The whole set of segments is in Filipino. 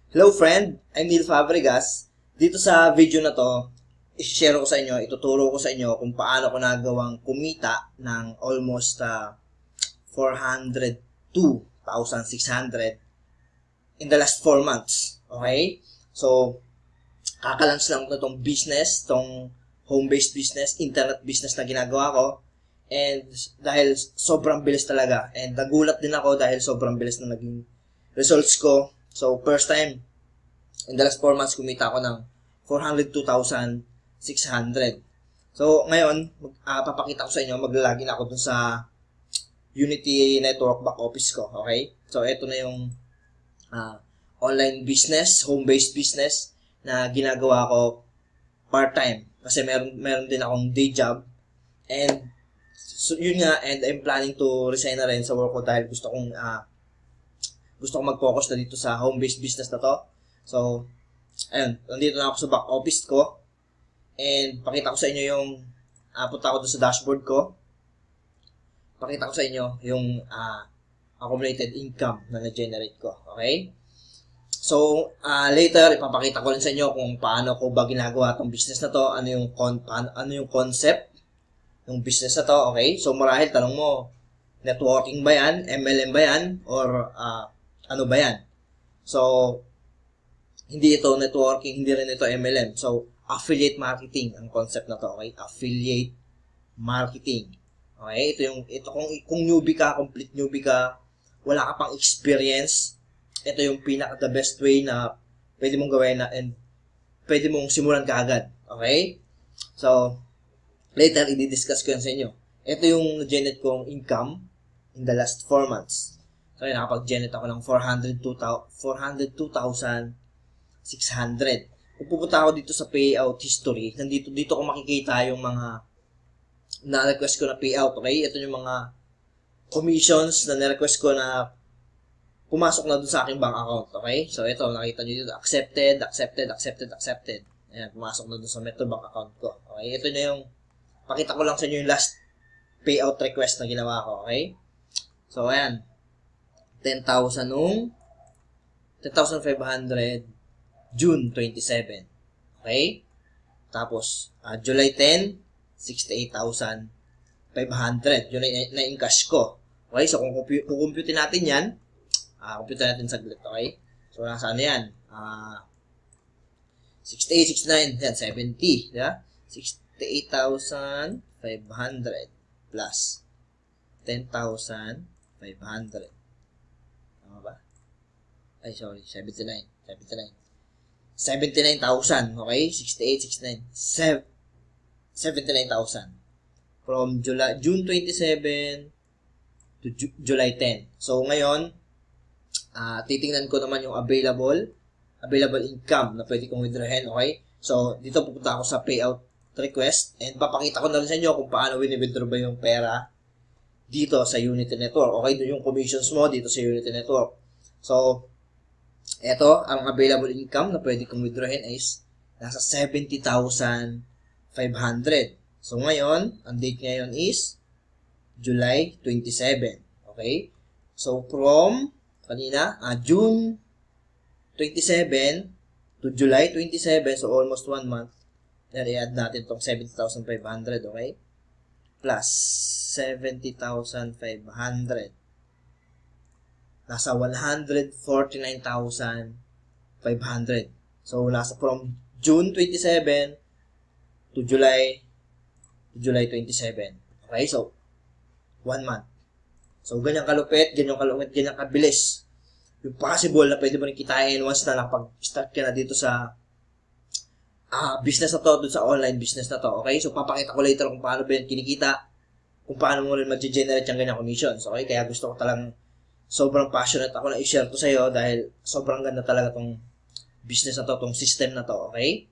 Hello friend, I'm Neil Fabregas. Dito sa video na to, i-share ko sa inyo, ituturo ko sa inyo kung paano ko nagawang kumita ng almost 402,600 in the last 4 months. Okay? So, kakalans lang ko itong business, itong home-based business, internet business na ginagawa ko. And dahil sobrang bilis talaga. And nagulat din ako dahil sobrang bilis na naging results ko. So, first time, in the last 4 months, kumita ako ng 402,600. So, ngayon, papakita ko sa inyo, maglalagin ako dun sa Unity Network back office ko. Okay? So, ito na yung online business, home-based business na ginagawa ko part-time. Kasi meron din akong day job. And, so, yun nga, and I'm planning to resign na rin sa work ko dahil gusto kong mag-focus na dito sa home-based business na to. So, ayun, nandito na ako sa back office ko. And, pakita ko sa inyo yung, punta ako doon sa dashboard ko. Pakita ko sa inyo yung accumulated income na na-generate ko. Okay? So, later, ipapakita ko rin sa inyo kung paano ko ba ginagawa itong business na to, ano yung concept ng business na to. Okay? So, marahil tanong mo, networking ba yan? MLM ba yan? Or, ano ba yan? So, hindi ito networking, hindi rin ito MLM. So, affiliate marketing ang concept na to, okay? Affiliate marketing. Okay? Kung newbie ka, complete newbie ka, wala ka pang experience, ito yung the best way na pwede mong gawin na and pwede mong simulan kaagad. Okay? So, later, i-discuss ko yan sa inyo. Ito yung generate kong income in the last 4 months. So, nakapag-generate ako ng 402,600. Kung pupunta ako dito sa payout history, dito ko makikita yung mga na-request ko na payout, okay? Ito yung mga commissions na na-request ko na pumasok na dun sa aking bank account, okay? So, ito, nakita nyo dito, accepted. Ayan, pumasok na dun sa Metrobank account ko, okay? Ito na yung, pakita ko lang sa inyo yung last payout request na ginawa ko, okay? So, ayan, 10,000 nung 10,500 June 27. Okay? Tapos, July 10, 68,500. Yun na in-cash ko. Okay? So, kung kukumpute natin yan, compute natin saglit. Okay? So, nasa ano yan? 68, 69, yan, 70. Yeah? 68,500 plus 10,500. Tama ba? Ay, sorry. 79,000, okay? 68, 69, 79,000. From June 27 to July 10. So, ngayon, titingnan ko naman yung available income na pwede kong withdrawin, okay? So, dito pupunta ako sa payout request and papakita ko na rin sa inyo kung paano wini-withdraw ba yung pera dito sa Unity Network. Okay, doon yung commissions mo dito sa Unity Network. So, eto, ang available income na pwede kong withdrawin is nasa 70,500. So, ngayon, ang date ngayon is July 27. Okay? So, from kanina, June 27 to July 27, so almost 1 month, i-add natin itong 70,500, okay? Plus 70,500. Nasa 149,500. So, nasa from June 27 to July 27. Okay? So, 1 month. So, ganyan kalupit, ganyan kabilis. Yung possible na pwede mo rin kitain once na nakapag-start ka na dito sa business na to, dun sa online business na to. Okay? So, papakita ko later kung paano ba yan kinikita, kung paano mo rin mag-generate yung ganyan commissions. Okay? Kaya gusto ko talagang sobrang passionate ako na i-share to sa'yo dahil sobrang ganda talaga tong business na to, tong system na to, okay?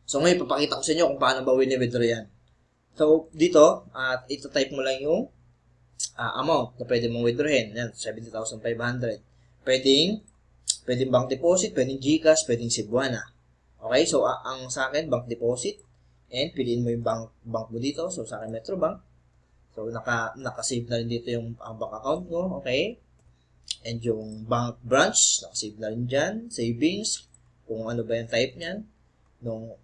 So, ngayon, papakita ko sa inyo kung paano ba wini-withdraw yan. So, dito, ito-type mo lang yung amount na pwede mong withdrawin. Yan, 70,500. Pwedeng bank deposit, pwedeng GCash, pwedeng Cebuana. Okay? So, ang sa akin, bank deposit. And, piliin mo yung bank mo dito. So, sa akin, Metrobank. So, naka-save na rin dito yung bank account ko. Okay? and yung bank branch, nakasave na rin dyan, savings, kung ano ba yung type niyan, nung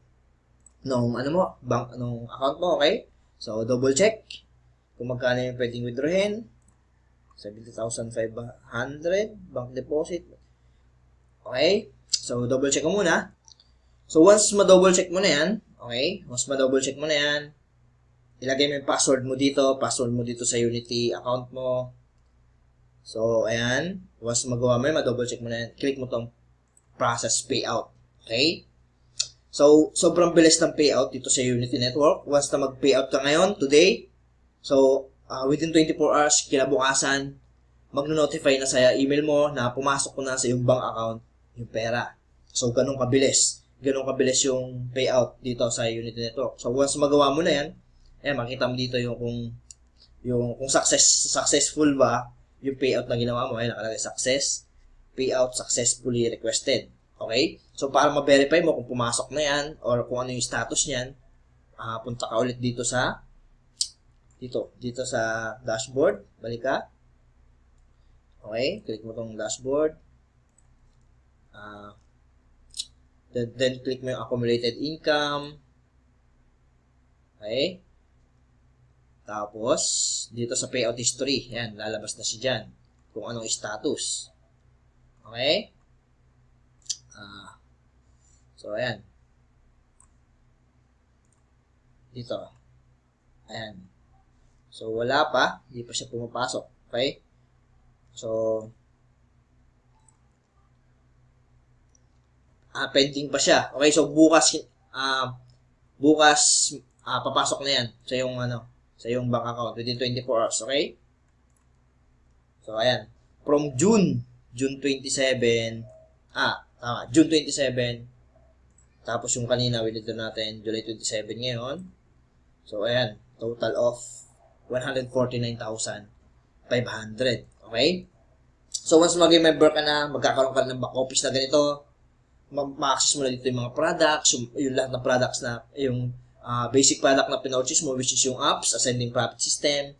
account mo, okay? So, double check kung magkano yung pwedeng withdrawin, 70,500, bank deposit, okay? So, double check mo muna. So, once ma-double check mo na yan, okay? Once ma-double check mo na yan, ilagay mo yung password mo dito sa Unity account mo. So, ayan. Once magawa mo yun, ma-double check mo na yan, click mo tong process payout. Okay? So, sobrang bilis ng payout dito sa Unity Network. Once na mag-payout ka ngayon, today, so, within 24 hours, kinabukasan, magno-notify na sa email mo na pumasok ko na sa iyong bank account yung pera. So, ganun kabilis. Ganun kabilis yung payout dito sa Unity Network. So, once magawa mo na yan, ayan, makita mo dito yung kung successful ba yung payout na ginawa mo. Ayan, nakalagay success, payout successfully requested. Okay? So, para ma-verify mo kung pumasok na yan or kung ano yung status niyan, punta ka ulit dito sa dashboard. Balik ka. Okay? Click mo tong dashboard. Then click mo yung accumulated income. Okay? Tapos, dito sa payout history, yan, lalabas na siya dyan. Kung anong status. Okay? So, ayan. Dito. Ayan. So, wala pa. Hindi pa siya pumapasok. Okay? So, pending pa siya. Okay? So, bukas, papasok na yan sa yung bank account within 24 hours. Okay? So, ayan. From June 27, June 27, tapos yung kanina, withdraw natin, July 27 ngayon. So, ayan, total of 149,500. Okay? So, once maging member ka na, magkakaroon ka ng back office na ganito, ma-access mo na dito yung mga products, yung lahat ng products na, yung basic product na pinurchase mo, which is yung apps, ascending profit system.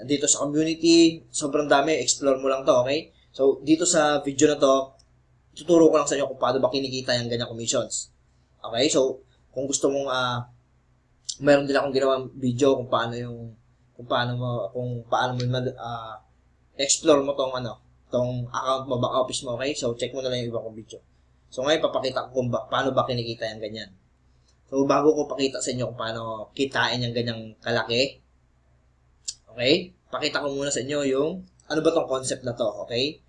Dito sa community, sobrang dami, explore mo lang to, okay? So, dito sa video na to, tuturo ko lang sa inyo kung paano ba kinikita yung ganyang commissions. Okay? So, kung gusto mong, mayroon din akong ginawang video kung paano mo explore mo tong account mo, back office mo, okay? So, check mo na lang yung iba kong video. So, ngayon, papakita ko kung paano ba kinikita yung ganyan. So, bago ko pakita sa inyo kung paano kitain yung ganyang kalaki, okay? Pakita ko muna sa inyo yung, ano ba tong concept na to, okay?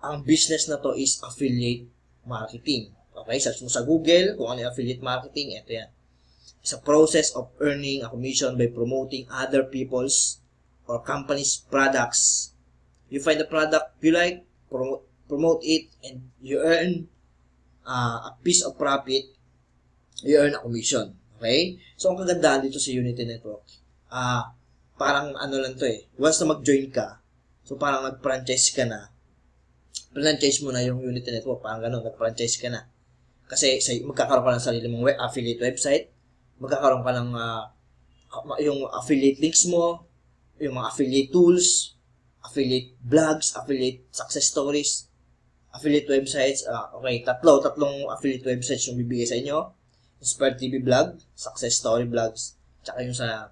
Ang business na to is affiliate marketing. Okay? Search mo sa Google kung ano yung affiliate marketing. Ito yan. It's a process of earning a commission by promoting other people's or companies' products. You find the product you like, promote it, and you earn a piece of profit. You earn a commission. Okay? So, ang kagandahan dito sa Unity Network, parang ano lang to eh. Once na mag-join ka, so parang nag-franchise ka na, franchise mo na yung Unity Network, parang gano'n, nag-franchise ka na. Kasi magkakaroon ka ng sarili mong affiliate website, magkakaroon ka ng yung affiliate links mo, yung mga affiliate tools, affiliate blogs, affiliate success stories, affiliate websites. Okay, tatlong affiliate websites yung bibigay sa inyo. Inspire TV blog, success story blogs, tsaka yung sa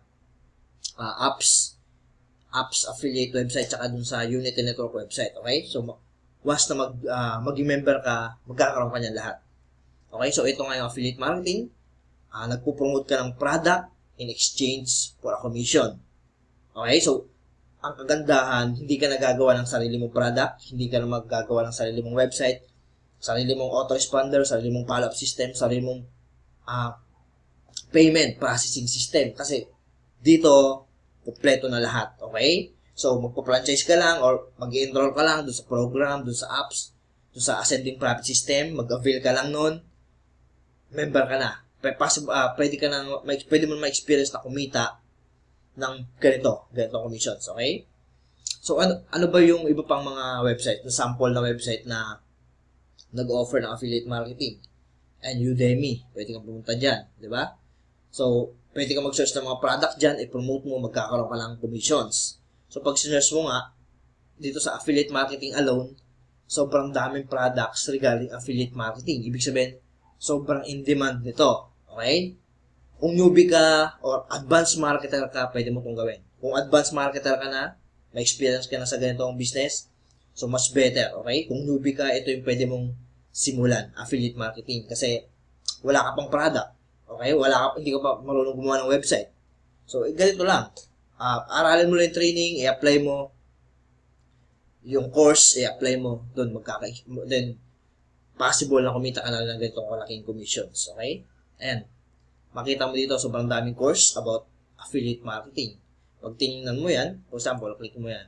apps affiliate website, tsaka dun sa Unity Network website. Okay? So, once na maging member ka, magkakaroon ka niyan lahat. Okay? So, ito nga yung affiliate marketing. Nagpo-promote ka ng product in exchange for a commission. Okay? So, ang kagandahan, hindi ka nagagawa ng sarili mong product, hindi ka na magagawa ng sarili mong website, sarili mong autoresponder, sarili mong follow-up system, sarili mong payment processing system. Kasi, dito, kompleto na lahat. Okay? So, magpa-franchise ka lang or mag-enroll ka lang doon sa program, doon sa apps, doon sa ascending profit system, mag-avail ka lang nun, member ka na. Pwede mo ma-experience na kumita ng ganito commissions, okay? So, ano ba yung iba pang mga website, na sample na website na nag-offer ng affiliate marketing? And Udemy, pwede kang pumunta dyan, di ba? So, pwede kang mag-search ng mga product dyan, i-promote mo, magkakaroon ka lang commissions. So, pag sinearch mo nga, dito sa affiliate marketing alone, sobrang daming products regarding affiliate marketing. Ibig sabihin, sobrang in demand nito. Okay? Kung newbie ka or advanced marketer ka, pwede mo itong gawin. Kung advanced marketer ka na, may experience ka na sa ganitong business, so mas better. Okay? Kung newbie ka, ito yung pwede mong simulan, affiliate marketing. Kasi wala ka pang product. Okay? Hindi ka pa marunong gumawa ng website. So, ganito lang. Aralin mo lang yung training, i-apply mo yung course, i-apply mo, doon then possible na kumita ka na ng ganitong kalaking commissions. Okay? Ayan. Makita mo dito, sobrang daming course about affiliate marketing. Pag tinignan mo yan, for example, click mo yan.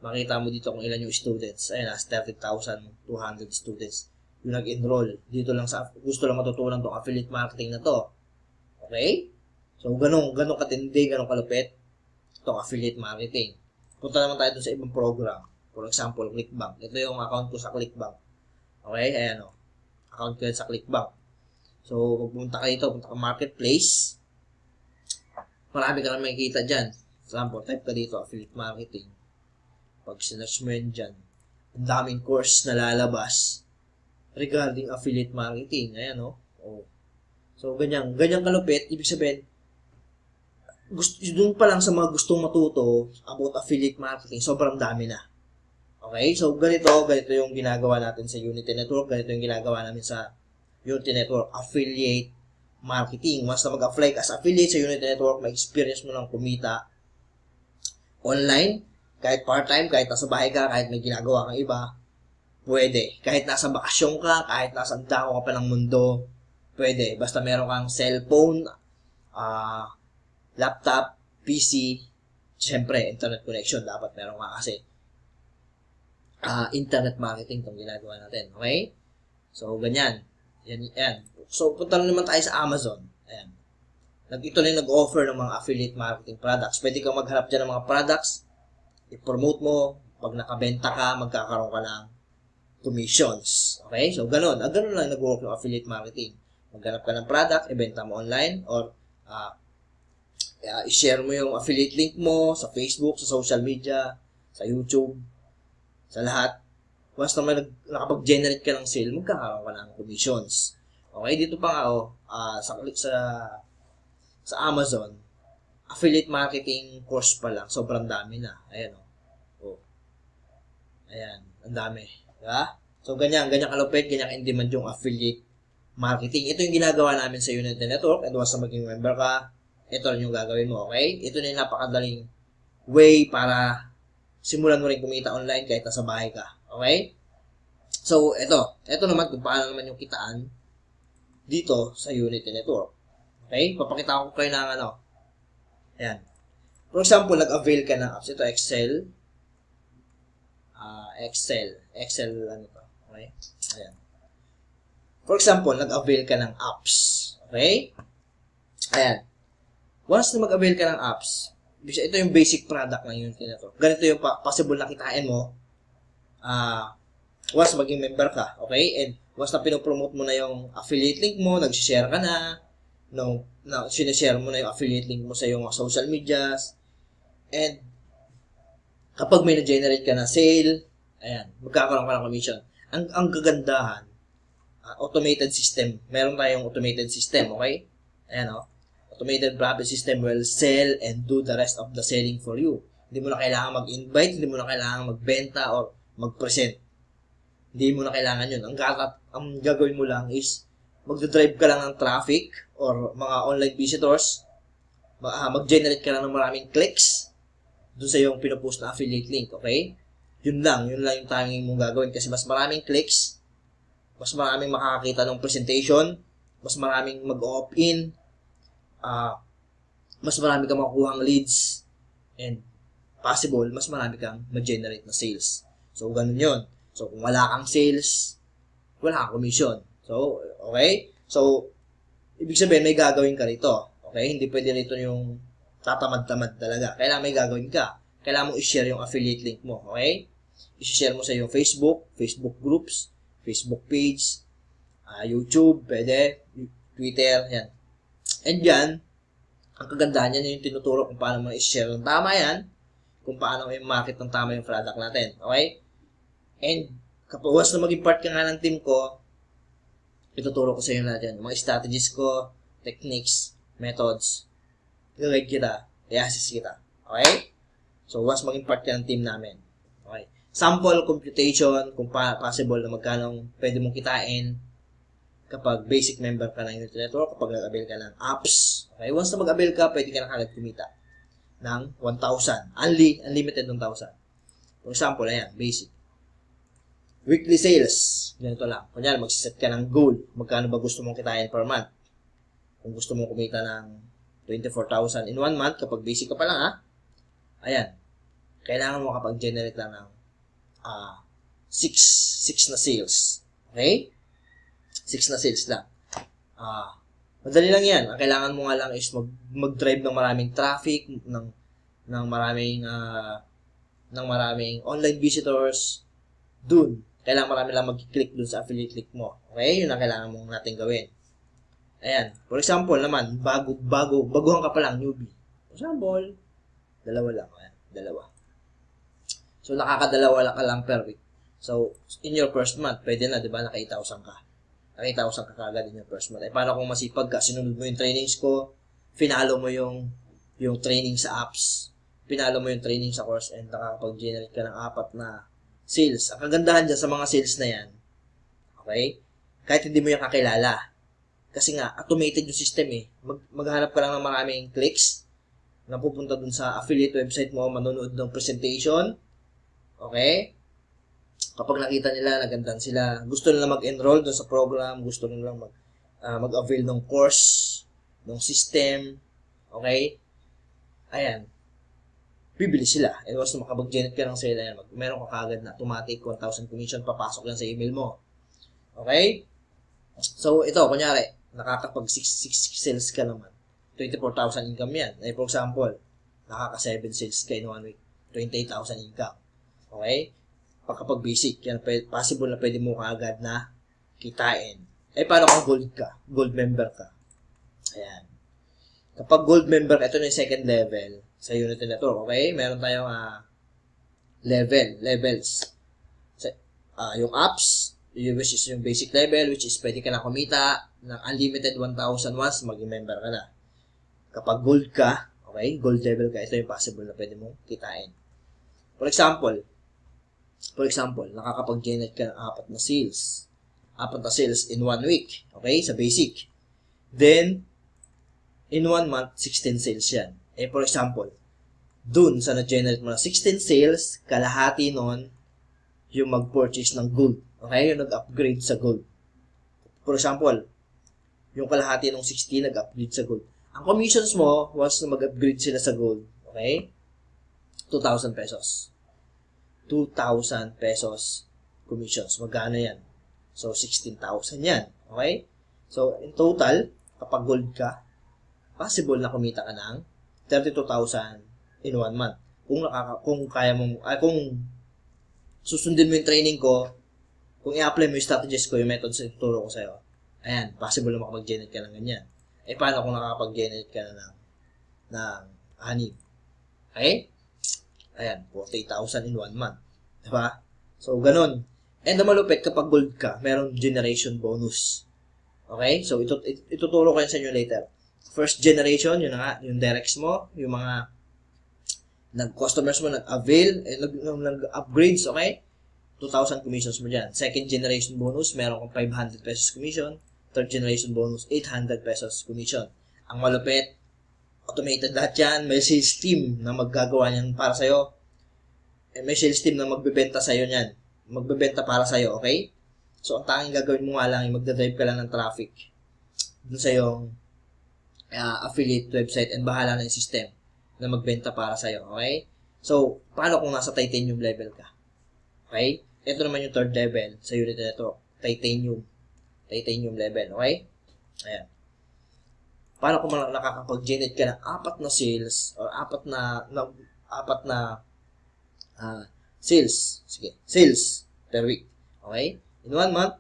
Makita mo dito kung ilan yung students. Ayan, 30,200 students yung nag-enroll. Dito lang gusto lang matutunan tong affiliate marketing na to. Okay? So, ganun katindi, ganun kalupit itong affiliate marketing. Punta naman tayo dun sa ibang program. For example, ClickBank. Ito yung account ko sa ClickBank. Okay? Ayan o. Account ko sa ClickBank. So, pupunta ka dito, punta ka marketplace. Marami ka na makikita dyan. For example, type ka dito, affiliate marketing. Pag sinearch mo yan dyan, ang daming course na lalabas regarding affiliate marketing. Ayan o. Oh. So, ganyan kalupit. Ibig sabihin, doon pa lang sa mga gustong matuto about affiliate marketing, sobrang dami na. Okay? So, ganito yung ginagawa natin sa Unity Network. Ganito yung ginagawa namin sa Unity Network affiliate marketing. Once na mag-apply ka sa affiliate sa Unity Network, may experience mo lang kumita online, kahit part-time, kahit nasa bahay ka, kahit may ginagawa kang iba, pwede. Kahit nasa bakasyon ka, kahit nasa dako ka pa ng mundo, pwede. Basta meron kang cellphone, laptop, PC, siyempre, internet connection, dapat meron ka kasi internet marketing itong ginagawa natin. Okay? So, ganyan. Yan. So, punta na naman tayo sa Amazon. Ayan. Ito na yung nag-offer ng mga affiliate marketing products. Pwede kang maghanap dyan ng mga products, i-promote mo, pag nakabenta ka, magkakaroon ka ng commissions. Okay? So, ganun. Ganun lang nag-work yung affiliate marketing. Maghanap ka ng product, ibenta mo online, or i-share mo yung affiliate link mo sa Facebook, sa social media, sa YouTube, sa lahat. Once naman nakapag-generate ka ng sale, magkakaroon ka ng commissions. Okay, dito pa nga sa Amazon, affiliate marketing course pa lang, sobrang dami na. Ayan Ayan, ang dami. Diba? So, ganyan kalupit, ganyan in-demand yung affiliate marketing. Ito yung ginagawa namin sa Unity Network, and once na maging member ka, ito rin yung gagawin mo, okay? Ito na yung napakadaling way para simulan mo rin kumita online kahit nasa bahay ka, okay? So, ito naman kung paano naman yung kitaan dito sa Unity Network. Okay? Papakita ko kayo ng ayan. For example, nag-avail ka ng apps. Ito, Excel. Excel, okay? Ayan. For example, nag-avail ka ng apps. Okay? Ayan. Once na mag-avail ka ng apps, ito yung basic product ng Unity Network. Ganito yung possible na kitain mo once maging member ka. Okay? And once na pinopromote mo na yung affiliate link mo, nag-share ka na, sinishare mo na yung affiliate link mo sa iyong social medias, and kapag may na-generate ka na sale, ayan, magkakaroon ka ng commission. Ang kagandahan, automated system. Meron tayong automated system, okay? Ayan automated profit system will sell and do the rest of the selling for you. Hindi mo na kailangan mag-invite, hindi mo na kailangan magbenta or mag-present. Hindi mo na kailangan yun. Ang gagawin mo lang is mag-drive ka lang ng traffic or mga online visitors, mag-generate ka lang ng maraming clicks dun sa yung pinupost na affiliate link, okay? Yun lang yung tanging mong gagawin kasi mas maraming clicks, mas maraming makakakita ng presentation, mas maraming mag-opt-in, mas marami kang makukuhang leads, and possible, mas marami kang ma-generate na sales. So, ganun yun. So, kung wala kang sales, wala kang commission. So, okay? So, ibig sabihin, may gagawin ka rito. Okay? Hindi pwede rito yung tatamad-tamad talaga. Kailangan may gagawin ka. Kailangan mo i-share yung affiliate link mo. Okay? I-share mo sa yung Facebook groups, Facebook page, YouTube, pwede, Twitter, yan. And yan, ang kagandahan yan yung tinuturo kung paano mo i-share ng tama yan. kung paano i-market ng tama yung product natin. Okay? And kapag once na maging part ka nga ng team ko, ituturo ko sa iyo natin yung mga strategies ko, techniques, methods, i-guide kita, i-assist kita. Okay? So, once maging part ka ng team namin. Okay? Sample computation, kung possible na magkano pwede mong kitain kapag basic member ka ng Unity Network, kapag nag-avail ka ng apps. Okay? Once na mag-avail ka, pwede ka na kagad kumita ng 1,000. Unlimited 1,000. For example, ayan, basic. Weekly sales. Ganito lang. Kunyari, magsiset ka ng goal. Magkano ba gusto mong kitain per month? Kung gusto mong kumita ng 24,000 in 1 month, kapag basic ka pa lang, ha? Ayan. Kailangan mo kapag-generate lang ng 6 na sales. Okay? 6 na sales lang. Madali lang yan. Ang kailangan mo nga lang is mag-drive ng maraming traffic, ng maraming online visitors. Dun. Kailangan marami lang mag-click dun sa affiliate link mo. Okay? Yun ang kailangan mong natin gawin. Ayan. For example naman, baguhan ka pa lang, newbie. For example, dalawa lang. Ayan. Dalawa. So, nakakadalawa ka lang per week. So, in your first month, pwede na, di ba? Naka-8,000 ka. Naka-8,000 ka kagad in your first month. Paano kung masipag ka? Sinunod mo yung trainings ko, finalo mo yung training sa apps, pinalo mo yung training sa course, and nakakapag-generate ka ng 4 na sales. Ang kagandahan dyan sa mga sales na yan, okay? Kahit hindi mo yung kakilala. Kasi nga, automated yung system eh. Maghanap ka lang ng maraming clicks na pupunta dun sa affiliate website mo, manonood ng presentation. Okay? Kapag nakita nila, nagandahan sila, gusto nila mag-enroll dun sa program, gusto nila mag-avail ng course, ng system. Okay? Ayan. Bibili sila. And once na makapag-generate ka ng sale, ayan, meron ka kagad na automatic 1,000 commission, papasok yan sa email mo. Okay? So, ito, kunyari, nakakapag 6 sales ka naman. 24,000 income yan. Like, for example, nakaka 7 sales ka in 1 week. 28,000 income. Okay? Pagkapag basic, yan, possible na pwede mo kagad na kitain. Paano kung gold ka? Gold member ka. Ayan. Kapag gold member, ito na yung second level sa Unity Network, okay? Meron tayong levels. Yung apps, which is yung basic level, which is pwede ka na kumita ng unlimited 1,000 once maging member ka na. Kapag gold ka, okay, gold level ka, ito yung possible na pwede mong kitain. For example, nakakapag-generate ka ng 4 na sales. 4 na sales in 1 week, okay, sa basic. Then, in 1 month, 16 sales yan. For example, dun sa na-generate mo na 16 sales, kalahati nun yung mag-purchase ng gold. Okay? Yung nag-upgrade sa gold. For example, yung kalahati ng 16 nag-upgrade sa gold. Ang commissions mo, once na mag-upgrade sila sa gold, okay? 2,000 pesos. 2,000 pesos commissions. Magkano yan? So, 16,000 yan. Okay? So, in total, kapag gold ka, possible na kumita ka ng 32,000 in 1 month. Kung kaya mo, kung susundin mo yung training ko, kung i-apply mo yung strategies ko, yung methods na tuturo ko sa'yo, ayan, possible na makapag-generate ka ng ganyan. Paano kung nakakapag-generate ka na ng 6? Okay? Ayan, 40,000 in 1 month. Diba? So, ganun. And ang malupit, kapag gold ka, meron generation bonus. Okay? So, ituturo ko yan sa inyo later. First generation, yun na nga, yung directs mo, yung mga customers mo nag-avail, nag-upgrades, okay? 2,000 commissions mo dyan. Second generation bonus, meron kang 500 pesos commission. Third generation bonus, 800 pesos commission. Ang malupit, automated lahat yan. May sales team na maggagawa niyan para sa'yo. May sales team na magbebenta sa'yo niyan. Magbebenta para sa'yo, okay? So, ang tanging gagawin mo nga lang, magdadrive ka lang ng traffic dun sa yung affiliate website and bahala na yung system na magbenta para sa'yo, okay? So, paano kung nasa titanium level ka? Okay? Ito naman yung third level sa Unity Network. Titanium level, okay? Ayan. Paano kung nakakapag-generate ka ng 4 na sales or 4 na sales? Sige, sales per week. Okay? In 1 month,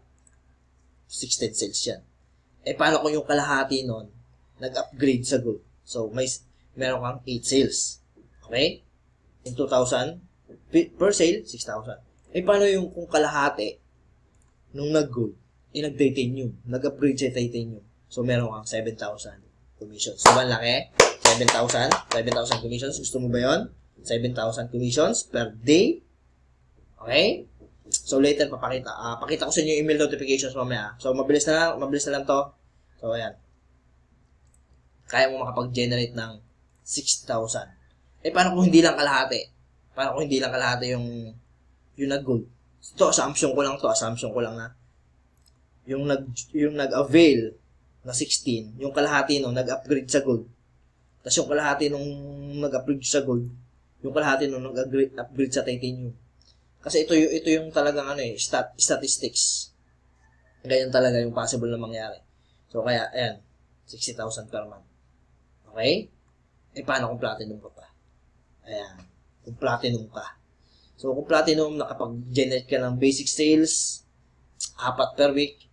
16 sales yan. Paano kung yung kalahati nun nag-upgrade sa gold? So, meron kang 8 sales. Okay? in 2,000. Per sale, 6,000. Paano yung kung kalahati nung nag-gold, nag-titanium, nag-upgrade sa titanium. So, meron kang 7,000 commissions. So, ang laki? 7,000 commissions. Gusto mo ba yun? 7,000 commissions per day. Okay? So, later, pakita ko sa inyo yung email notifications mamaya. So, mabilis na lang to. So, ayan. Kaya mo makapag-generate ng 6,000. Paano kung hindi lang kalahati? Paano kung hindi lang kalahati yung nag-gold? Ito, assumption ko lang na yung nag-avail na 16, yung kalahati nung nag-upgrade sa gold. Tapos yung kalahati nung nag-upgrade sa gold, yung kalahati nung nag-upgrade sa titanium. Kasi ito yung talagang statistics. Ganyan talaga yung possible na mangyari. So kaya, ayan, 60,000 per month. Okay? Paano kung platinum ka pa? Ayan, kung platinum ka. So, kung platinum, nakapag-generate ka ng basic sales, 4 per week,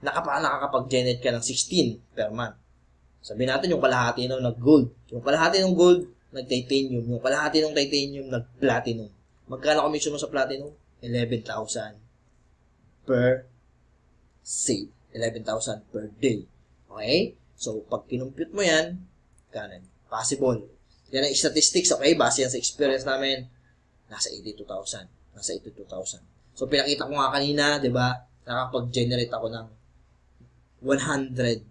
nakakapag-generate ka ng 16 per month. Sabihin natin yung kalahati nung nag-gold. Yung kalahati ng gold, nag-titanium. Yung kalahati ng titanium, nag-platinum. Magkano commission mo sa platinum? 11,000 per sale. 11,000 per day. Okay? So, pag kinumpute mo yan, kanan, possible. Yan ang statistics, okay? Base yan sa experience namin. Nasa 82,000. So, pinakita ko nga kanina, di ba? Nakapag-generate ako ng 149.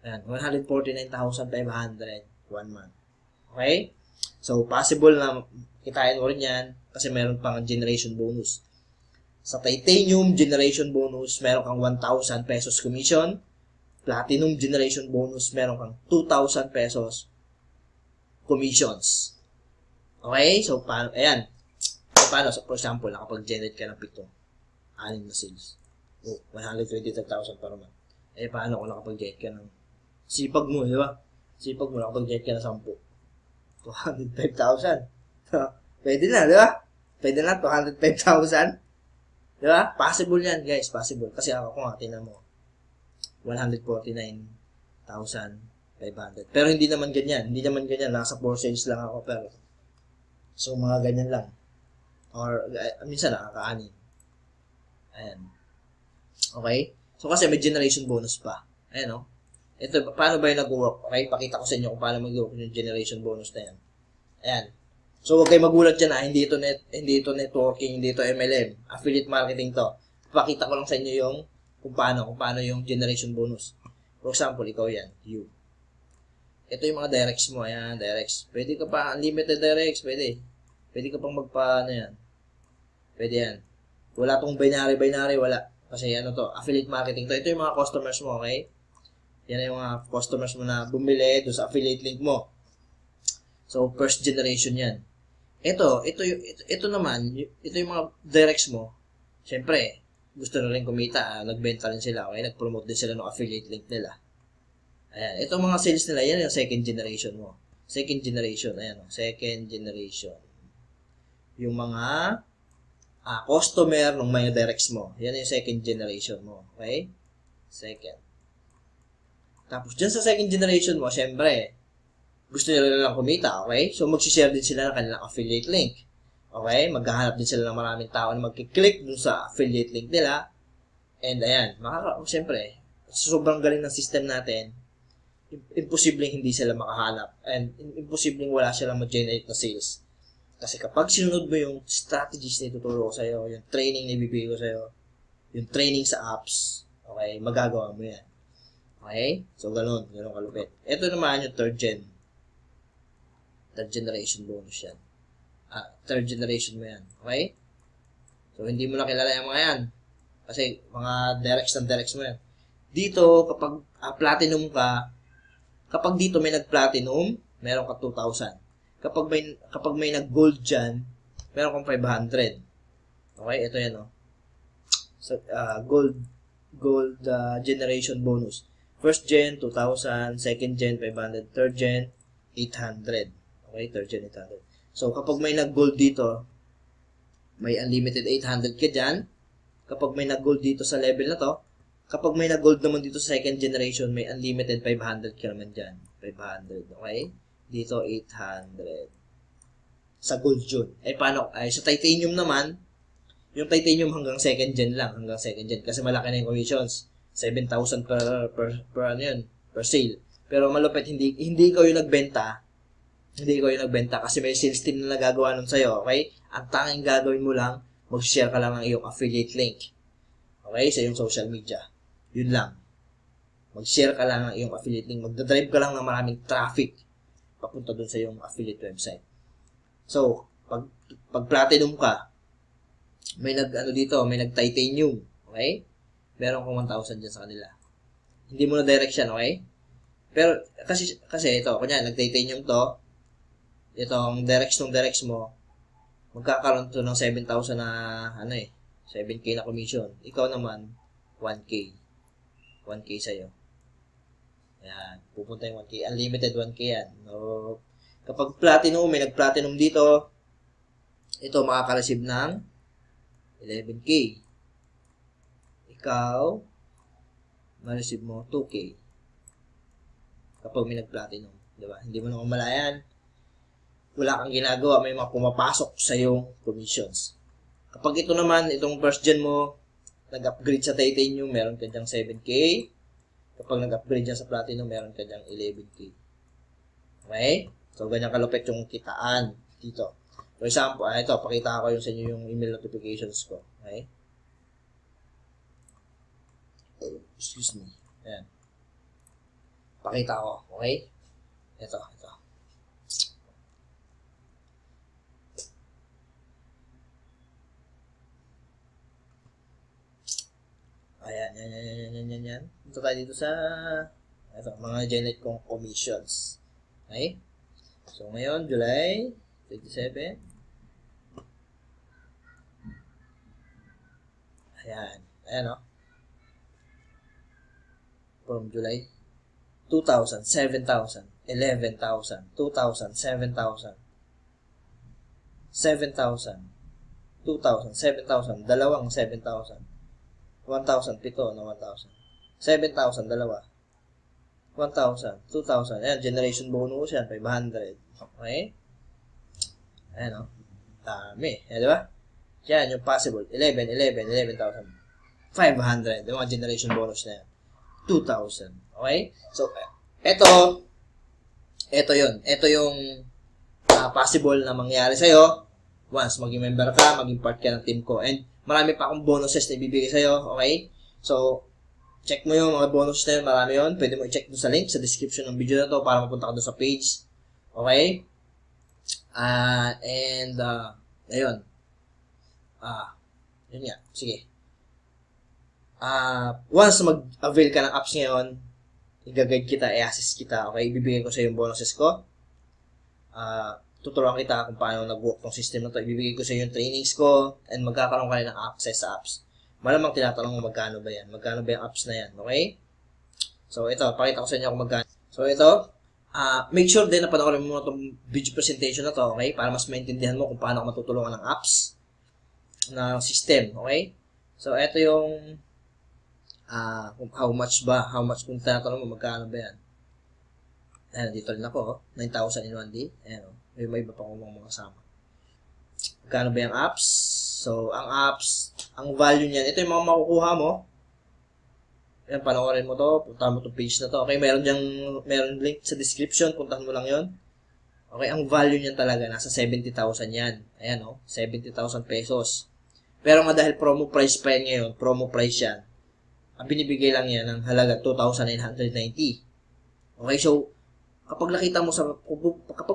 Ayan, 149,500 1 month. Okay? So, possible na kitain mo rin yan kasi meron pang generation bonus. Sa titanium generation bonus, meron kang 1,000 pesos commission. Platinum generation bonus, meron kang 2,000 pesos commissions. Okay? So, paano? Ayan. So, paano? So, for example, nakapag-generate ka ng 6 na sales. 125,000 per month. Paano kung nakapag-generate ka ng sipag mo, di ba? Sipag mo, nakapag-generate ka ng 10. 205,000. Pwede na, di ba? Pwede na, 205,000. Di ba? Possible yan, guys. Possible. Kasi ako nga, tinan mo. 149,500. Pero hindi naman ganyan. Nasa 4 sales lang ako. Pero, so, mga ganyan lang. Or, minsan nakaka-anin. Ayan. Okay? So, kasi may generation bonus pa. Ayan, no? Ito, paano ba yung nag-work? Okay? Pakita ko sa inyo kung paano mag-work yung generation bonus na yan. Ayan. So, huwag kayo magulat dyan, hindi ito networking, hindi ito MLM. Affiliate marketing to. Pakita ko lang sa inyo yung kung paano yung generation bonus. For example, ikaw yan, you. Ito yung mga directs mo, ayan, directs. Pwede ka pa, unlimited directs, pwede. Pwede ka pang yan. Pwede yan. Wala tong binary, wala. Kasi ano to, affiliate marketing to. Ito yung mga customers mo, okay? Yan yung mga customers mo na bumili doon sa affiliate link mo. So, first generation yan. Ito naman, ito yung mga directs mo. Siyempre, gusto na rin kumita, nagbenta rin sila, okay? Nag-promote din sila ng affiliate link nila. Ayan, itong mga sales nila, yan yung second generation mo. Second generation. Yung mga customer ng mga directs mo. Yan yung second generation mo. Okay? Second. Tapos, dyan sa second generation mo, syempre, gusto nila lang kumita, okay? So, magsishare din sila ng kanilang affiliate link. Okay? Maghahanap din sila ng maraming tao na magkiklik dun sa affiliate link nila. And, ayan, syempre, sobrang galing ng system natin, imposibleng hindi sila makahanap. And, imposibleng wala silang mag-generate na sales. Kasi kapag sinunod mo yung strategies na ituturo ko sa'yo, yung training na ibibigay ko sa'yo, yung training sa apps, okay, magagawa mo yan. Okay? So, ganun kalupit. Ito naman yung third generation bonus yan. Third generation mo yan. Okay? So, hindi mo na kilala yung mga yan. Kasi, mga directs mo yan. Dito, kapag platinum ka, kapag dito may nag-platinum, meron ka 2,000. Kapag may nag-gold dyan, meron kang 500. Okay? Ito yan, no? So, gold generation bonus. First gen, 2,000. Second gen, 500. Third gen, 800. Okay? Third gen, 800. So, kapag may nag-gold dito, may unlimited 800 ka dyan. Kapag may nag-gold dito sa level na to, Kapag may na-gold naman dito sa second generation, may unlimited 500 ka naman dyan. 500, okay? Dito, 800. Sa gold yun. Paano? Sa titanium naman, yung titanium hanggang second gen lang. Hanggang second gen. Kasi malaki na yung commissions. 7,000 per ano yun, per sale. Pero malupit, hindi ikaw yung nagbenta. Hindi ikaw yung nagbenta kasi may sales team na nagagawa nun sa'yo, okay? Ang tanging gagawin mo lang, mag-share ka lang ng iyong affiliate link. Okay? Sa iyong social media. Yun lang. Mag-share ka lang ng iyong affiliate link. Magdadrive ka lang ng maraming traffic papunta dun sa iyong affiliate website. So, pag platinum ka, may nag-titanium. Okay? Meron kong 1,000 dyan sa kanila. Hindi mo na direct yan, okay? Pero, kasi ito, kunya, nag-titanium to, itong directs mo, magkakaroon to ng 7,000 na, 7K na commission. Ikaw naman, 1K. 1K sa'yo. Yan, pupunta yung 1K. Unlimited 1K yan. No, kapag platinum, may nag-platinum dito, ito makaka-receive ng 11K. Ikaw, ma-receive mo 2K. Kapag may nag-platinum. Diba? Hindi mo na kumalayan. Wala kang ginagawa, may mga pumapasok sa iyong commissions. Kapag ito naman, itong first gen mo, nag-upgrade sa titanium, meron ka dyang 7K. Kapag nag-upgrade dyan sa platinum, meron ka dyang 11K. Okay? So, ganyan kalupit yung kitaan dito. For example, ito, pakita ko yung sa inyo yung email notifications ko. Okay? Excuse me. Ayan. Pakita ko. Okay? Ito. Ayan, yan. Ito tayo dito sa mga generate kong commissions. Okay? So, ngayon, July 27. Ayan, o. From July, 2,000, 7,000, 11,000, 2,000, 7,000, 7,000, 2,000, 7,000, dalawang 7,000, 1,000, pito na 1,000, 7,000, dalawa, 1,000, 2,000, ayan, generation bonus yan, 500, okay? Ayan, o. Dami, ayan, diba? Yan, yung possible, 11,000, 500, yung mga generation bonus na yan, 2,000, okay? So, ito yun. Ito yung possible na mangyari sa'yo once maging member ka, maging part ka ng team ko. And marami pa akong bonuses na ibibigay sa'yo, okay? So, check mo yung mga bonus na yun, marami yun. Pwede mo i-check doon sa link sa description ng video na to para mapunta ka doon sa page. Okay? Ayun. Yun nga. Sige. Once mag-avail ka ng apps ngayon, i-guide kita, i-assist kita, okay? Ibibigay ko sa yung bonuses ko. Tuturuan kita kung paano nag-work tong system na to. Ibibigay ko sa yung trainings ko and magkakaroon ka rin ng access sa apps. Malamang tinatanong mo magkano ba yan? Magkano ba yung apps na yan? Okay? So, ito. Pakita ko sa inyo kung magkano. So, ito. Make sure din na panoorin mo itong video presentation na to, okay? Para mas maintindihan mo kung paano ka matutulungan ng apps ng system, okay? So, ito yung how much kung tinatanong mo magkano ba yan. Ayan, dito rin ako, 9,000 in 1 day. Ayan, may iba pa akong mga kasama. Magkano ba yung apps? So, ang apps, ang value niyan, ito yung mga makukuha mo. Ayan, panoorin mo to, puntahan mo itong page na to. Okay, meron link sa description, puntahan mo lang yon. Okay, ang value niyan talaga, nasa 70,000 yan. Ayan, 70,000 pesos. Pero nga dahil promo price pa yan ngayon, promo price yan, ang binibigay lang yan ng halaga 2,990. Okay, so, kapag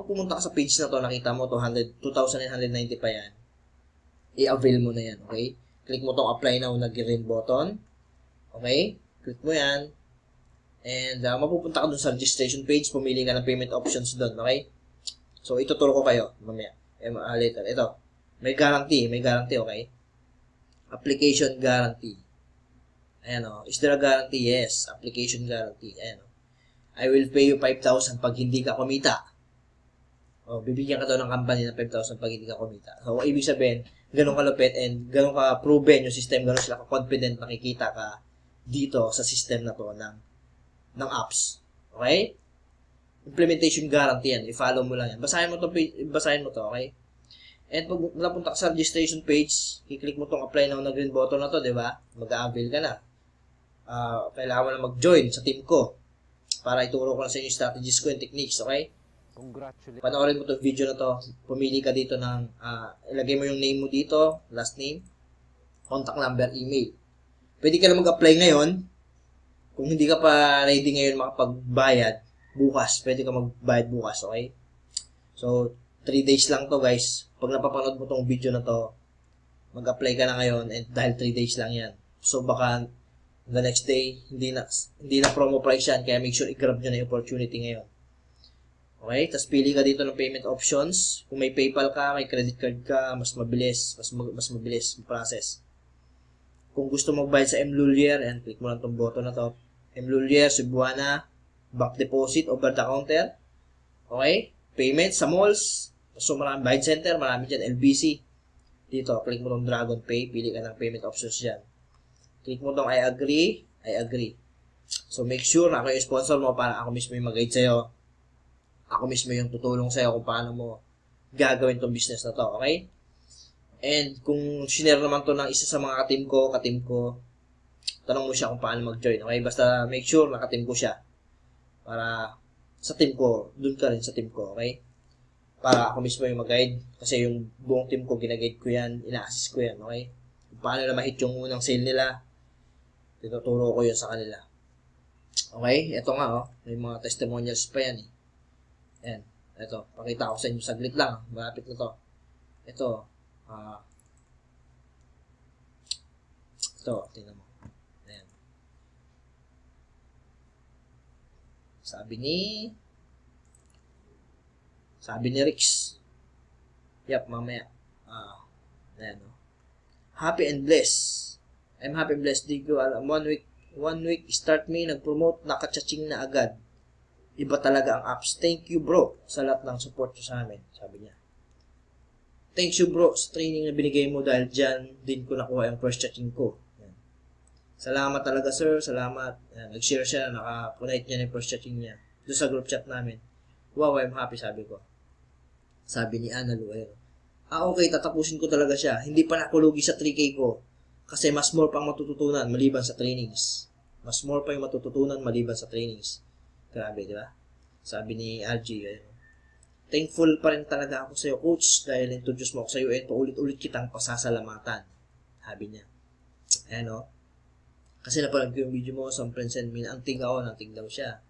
pumunta ka sa page na to, nakita mo 2,990 pa yan, i-avail mo na yan, okay? Click mo tong apply now na green button, okay? Click mo yan, and mapupunta ka dun sa registration page, pumili ka ng payment options dun, okay? So, ituturo ko kayo, mamaya, later. Ito, may guarantee, okay? Application guarantee. Ayan, is there a guarantee? Yes. Application guarantee. Ayan, I will pay you 5,000 pag hindi ka kumita. Bibigyan ka daw ng company ng 5,000 pag hindi ka kumita. So, ibig sabihin, ganun kalupit and ganun ka proven yung system, ganun sila ka-confident nakikita ka dito sa system na to ng apps. Okay? Implementation guarantee yan. I-follow mo lang yan. Basahin mo to, okay? And pag napunta ka sa registration page, i-click mo tong apply now na green button na to, di ba? Mag-avail ka na. Kailangan mo na mag-join sa team ko para ituro ko na sa inyo yung strategies ko and techniques, okay? Congratulations. Panoorin mo tong video na to. Pumili ka dito ng, ilagay mo yung name mo dito, last name, contact number, email. Pwede ka na mag-apply ngayon. Kung hindi ka pa ready ngayon makapagbayad, bukas. Pwede ka magbayad bukas, okay? So, 3 days lang to, guys. Pag napapanood mo tong video na to, mag-apply ka na ngayon and dahil 3 days lang yan. So, baka the next day, hindi na promo price yan. Kaya make sure i-grab nyo na yung opportunity ngayon. Okay? Tapos pili ka dito ng payment options. Kung may PayPal ka, may credit card ka, mas mabilis. Mas mabilis yung process. Kung gusto magbayad sa M-Lulier, and click mo lang itong button na to. M-Lulier, Cebuana, bank deposit, over the counter. Okay? Payment sa malls. So, marami bayad center, marami dyan, LBC. Dito, click mo itong Dragon Pay, pili ka ng payment options dyan. Click mo itong I agree. So, make sure na ako yung sponsor mo para ako mismo yung mag-guide sa'yo. Ako mismo yung tutulong sa'yo kung paano mo gagawin tong business na to, okay? And kung sinare naman to ng isa sa mga katim ko, tanong mo siya kung paano mag-join, okay? Basta make sure na katim ko siya. Para sa team ko, dun ka rin sa team ko, okay? Para ako mismo yung mag-guide. Kasi yung buong team ko, gina-guide ko yan, ina-assist ko yan, okay? Kung paano na ma-hit yung unang sale nila, tinuturo ko yun sa kanila. Okay? Ito nga, oh. May mga testimonials pa yan, eh. Ayan. Ito. Pakita ko sa inyo saglit lang. Malapit na to. Ito. Ito. Tingnan mo. Ayan. Sabi ni Rix. Yap, mamaya. Ayan, oh. Happy and blessed. I'm happy and blessed. Di ko alam. One week, start me, nag-promote, nakachaching na agad. Iba talaga ang apps. Thank you, bro, sa lahat ng support nyo sa amin. Sabi niya. Thank you, bro, sa training na binigay mo dahil dyan din ko nakuha yung first chatting ko. Ayan. Salamat talaga, sir. Salamat. Ayan. Nag-share siya, naka-connect niya na yung first chatting niya. Doon sa group chat namin. Wow, I'm happy, sabi ko. Sabi ni Ana Lu, ayun. Okay, tatapusin ko talaga siya. Hindi pa nakulugi sa 3K ko. Kasi mas more pang matututunan maliban sa trainings. Mas more pa yung matututunan maliban sa trainings. Grabe, di ba? Sabi ni RG, ayun. Thankful pa rin talaga ako sa iyo, coach, dahil introduce mo ako sa iyo at paulit-ulit kitang pasasalamatan. Sabi niya. Ayan, o. Kasi napanood ko yung video mo, some friends and me, anting ako, nanting daw siya.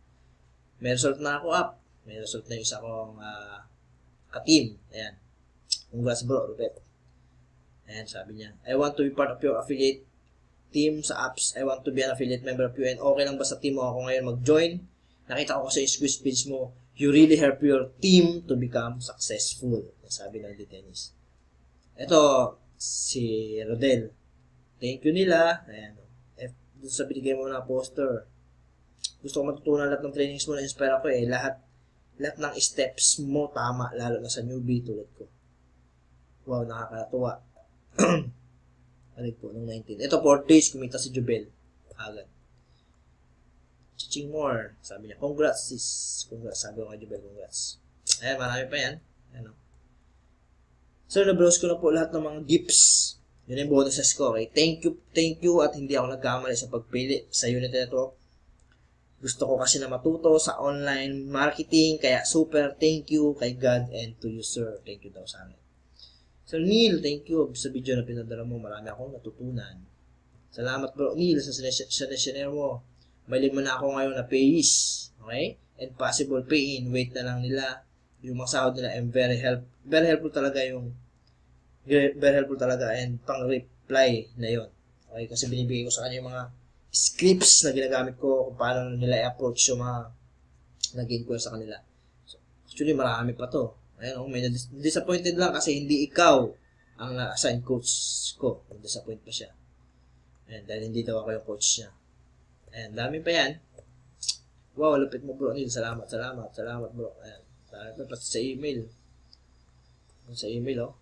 May result na ako up. May result na yung isa kong ka-team. Ayan. Congrats, bro, Rupet. Ayan, sabi niya. I want to be part of your affiliate team sa apps. I want to be an affiliate member of you. And okay lang ba sa team mo ako ngayon mag-join? Nakita ko kasi yung squeeze page mo. You really help your team to become successful. Sabi ng Dennis. Ito, si Rodel. Thank you nila. Ayan. Doon sa binigay mo na poster. Gusto ko matutunan lahat ng trainings mo na inspire ako eh. Lahat ng steps mo tama, lalo na sa newbie tulad ko. Wow, nakakatuwa. Alig po, nung 19. Ito, 4 days, kumita si Jubel. Agad. Chiching more. Sabi niya, congrats sis. Congrats. Sabi ko kay Jubel, congrats. Ayan, marami pa yan. Ayan, o. So, na-browse ko na po lahat ng mga gifts. Yun yung bonuses ko, okay? Thank you, at hindi ako nagkamali sa pagpili sa Unity Network. Gusto ko kasi na matuto sa online marketing, kaya super thank you kay God and to you, sir. Thank you daw sa amin. So, Neil, thank you sa video na pinadala mo. Marami akong natutunan. Salamat, bro, Neil, sa sineshare mo. May lima na ako ngayon na pays. Okay? And possible pay-in. Wait na lang nila. Yung mga sahod nila. And very helpful talaga and pang-reply na yon. Okay? Kasi binibigay ko sa kanya yung mga scripts na ginagamit ko kung paano nila i-approach yung mga naging ko sa kanila. So, actually, marami pa to. Ayun, may disappointed lang kasi hindi ikaw ang na-assign coach ko. Disappoint pa siya. Ayan, dahil hindi daw ako yung coach niya. Ayan, dami pa yan. Wow, lupit mo, bro. Neil, salamat, bro. Ayan, dami pa pati sa email. Sa email, oh.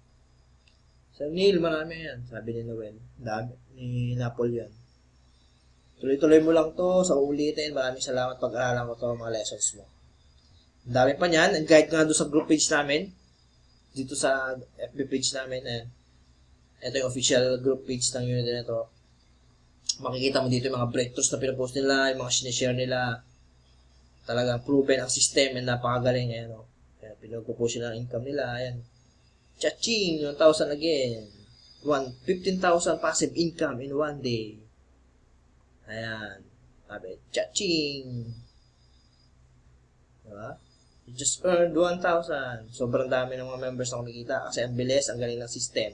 Sa Neil, marami yan. Sabi ni Noel. Dami, ni Napoleon. Tuloy-tuloy mo lang to sa ulitin. Maraming salamat pag-aralan ko to mga lessons mo. Ang dami pa niyan. And guide ko nga doon sa group page namin. Dito sa FB page namin. And ito yung official group page ng unit na ito. Makikita mo dito yung mga breakthroughs na pinapost nila, yung mga sinishare nila. Talagang proven ang system and napakagaling. Ayan, o. Ayan, pinagpo-post nila ang income nila. Ayan. Cha-ching! 1,000 again. 15,000 passive income in one day. Ayan. Sabi, cha-ching! Diba? You just earned 1,000. Sobrang dami ng mga members na kumikita kasi ang bilis, ang galing ng system.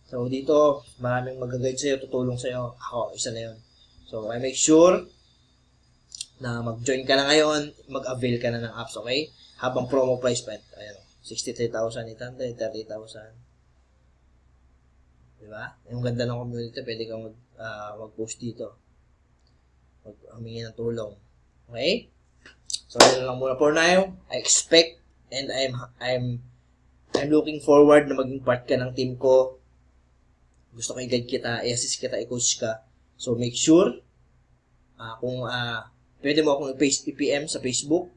So, dito, maraming mag-guide sa'yo, tutulong sa'yo. Ako, isa na yun. So, I make sure na mag-join ka na ngayon, mag-avail ka na ng apps, okay? Habang promo price pa. Ayan, 63,800, 30,000. Diba? Yung ganda ng community, pwede kang mag-post dito. Humingi ng tulong. Okay? So, yun lang muna for now. I expect and I'm looking forward na maging part ka ng team ko. Gusto ko i-guide kita, i-assist kita, i-coach ka. So, make sure kung pwede mo akong i-PM sa Facebook.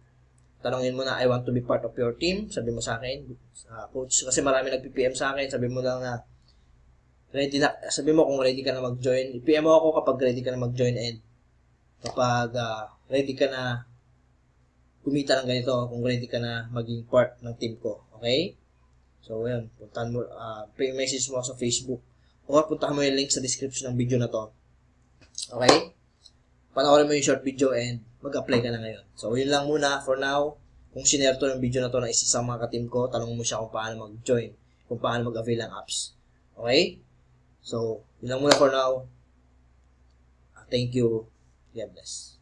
Tanongin mo na, I want to be part of your team. Sabi mo sa akin, coach, kasi marami nag-PM sa akin. Sabi mo lang na, ready na, sabi mo kung ready ka na mag-join. I-PM mo ako kapag ready ka na mag-join and kapag ready ka na kumita ng ganito, kung ready ka na maging part ng team ko. Okay? So, yun. Puntahan mo, message mo sa Facebook. Or puntahan mo yung link sa description ng video na to. Okay? Panoorin mo yung short video and mag-apply ka na ngayon. So, yun lang muna for now. Kung sinare to yung video na to ng isa sa mga ka-team ko, tanong mo siya kung paano mag-join, kung paano mag-avail ng apps. Okay? So, yun lang muna for now. Thank you. God bless.